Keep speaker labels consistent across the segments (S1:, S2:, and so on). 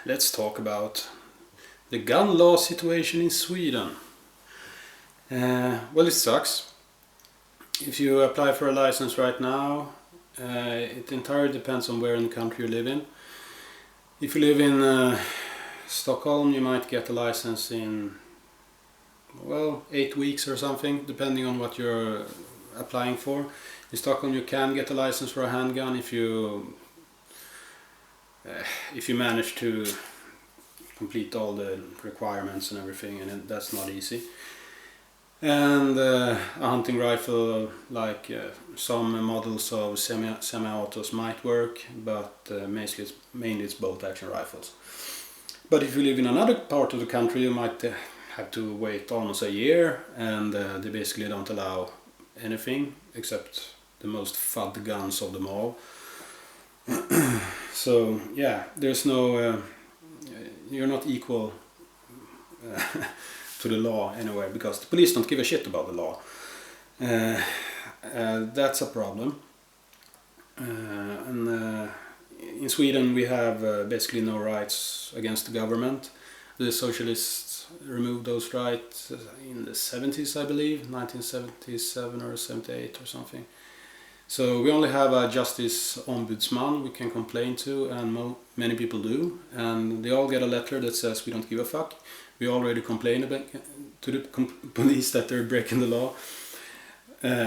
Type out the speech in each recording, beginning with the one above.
S1: let's talk about the gun law situation in Sweden. Well, it sucks. If you apply for a license right now, it entirely depends on where in the country you live in. If you live in Stockholm, you might get a license in 8 weeks or something, depending on what you're applying for. In Stockholm you can get a license for a handgun if you manage to complete all the requirements and everything, and that's not easy. And a hunting rifle, like some models of semi-autos might work, but mainly it's bolt-action rifles. But if you live in another part of the country, you might have to wait almost a year, and they basically don't allow anything except the most FUD guns of them all. So yeah, there's no you're not equal to the law anywhere, because the police don't give a shit about the law. That's a problem. And in Sweden we have basically no rights against the government. The socialists removed those rights in the 70s, I believe, 1977 or 78 or something. So we only have a justice ombudsman we can complain to, and many people do, and they all get a letter that says we don't give a fuck. We already complained to the police that they're breaking the law.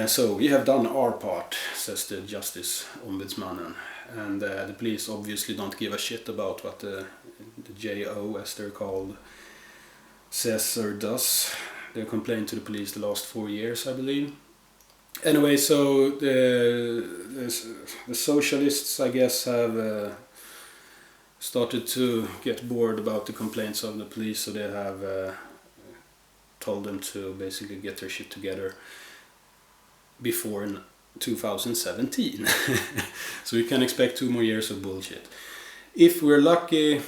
S1: So we have done our part, says the justice ombudsman, and the police obviously don't give a shit about what the JO, as they're called, says or does. They complained to the police the last 4 years, I believe. Anyway, so the socialists, I guess, have started to get bored about the complaints of the police, so they have told them to basically get their shit together before 2017. So we can expect 2 more years of bullshit. If we're lucky,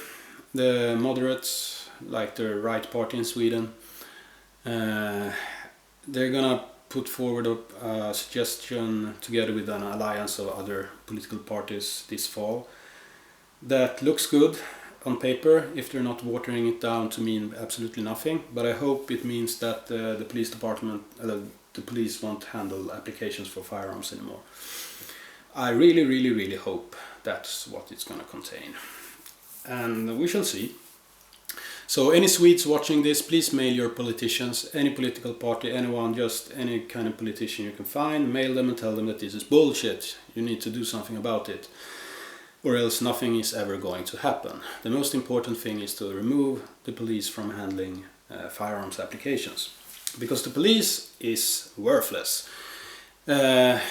S1: the moderates, like the right party in Sweden, they're gonna put forward a suggestion together with an alliance of other political parties this fall that looks good on paper, if they're not watering it down to mean absolutely nothing. But I hope it means that the police department, the police won't handle applications for firearms anymore. I really hope that's what it's gonna contain, and we shall see. So any Swedes watching this, please mail your politicians, any political party, anyone, just any kind of politician you can find, mail them and tell them that this is bullshit. You need to do something about it, or else nothing is ever going to happen. The most important thing is to remove the police from handling firearms applications, because the police is worthless. That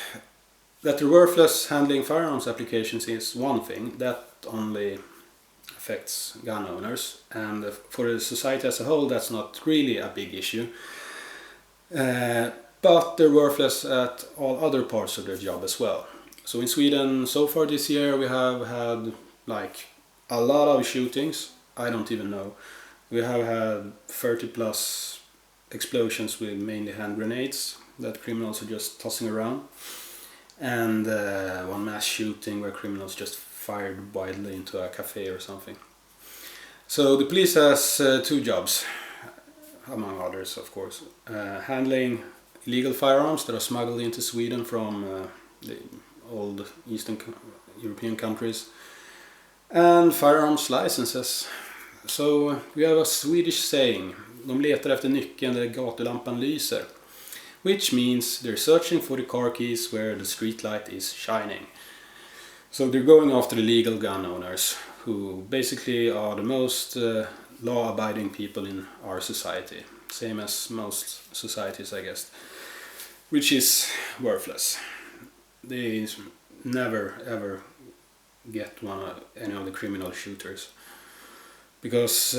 S1: they're worthless handling firearms applications is one thing. That only affects gun owners, and for the society as a whole that's not really a big issue, but they're worthless at all other parts of their job as well. So in Sweden so far this year we have had like a lot of shootings. I don't even know. We have had 30 plus explosions with mainly hand grenades that criminals are just tossing around, and one mass shooting where criminals just fired wildly into a cafe or something. So the police has 2 jobs, among others of course. Handling illegal firearms that are smuggled into Sweden from the old Eastern European countries, and firearms licenses. So we have a Swedish saying, de letar efter nyckeln där gatulampan lyser, which means they're searching for the car keys where the street light is shining. So they're going after the legal gun owners, who basically are the most law-abiding people in our society. Same as most societies, I guess, which is worthless. They never ever get any of the criminal shooters, because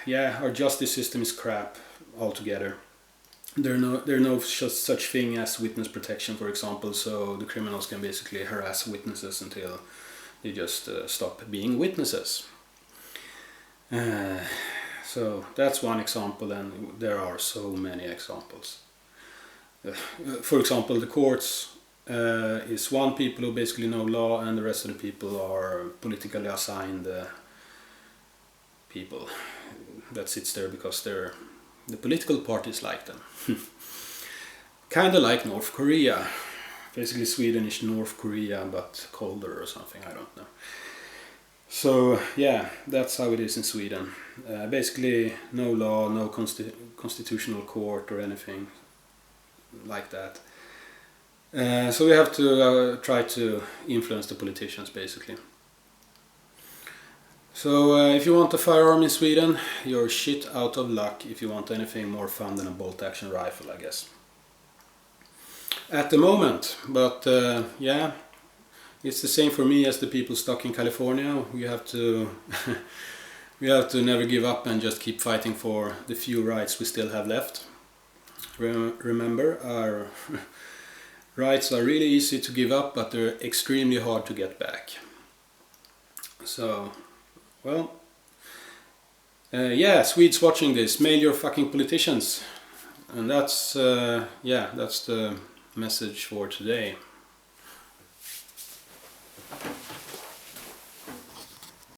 S1: our justice system is crap altogether. There are no such thing as witness protection, for example, so the criminals can basically harass witnesses until they just stop being witnesses. So that's one example, and there are so many examples. For example, the courts is one people who basically know law, and the rest of the people are politically assigned people that sits there because the political parties like them. Kind of like North Korea. Basically Sweden is North Korea but colder or something, I don't know. So yeah, that's how it is in Sweden. Basically no law, no constitutional court or anything like that. So we have to try to influence the politicians basically. So if you want a firearm in Sweden, you're shit out of luck if you want anything more fun than a bolt-action rifle, I guess. At the moment, but yeah, it's the same for me as the people stuck in California. We have to we have to never give up and just keep fighting for the few rights we still have left. Remember, our rights are really easy to give up, but they're extremely hard to get back. So, well, yeah, Swedes watching this, mail your fucking politicians. And that's, yeah, that's the message for today.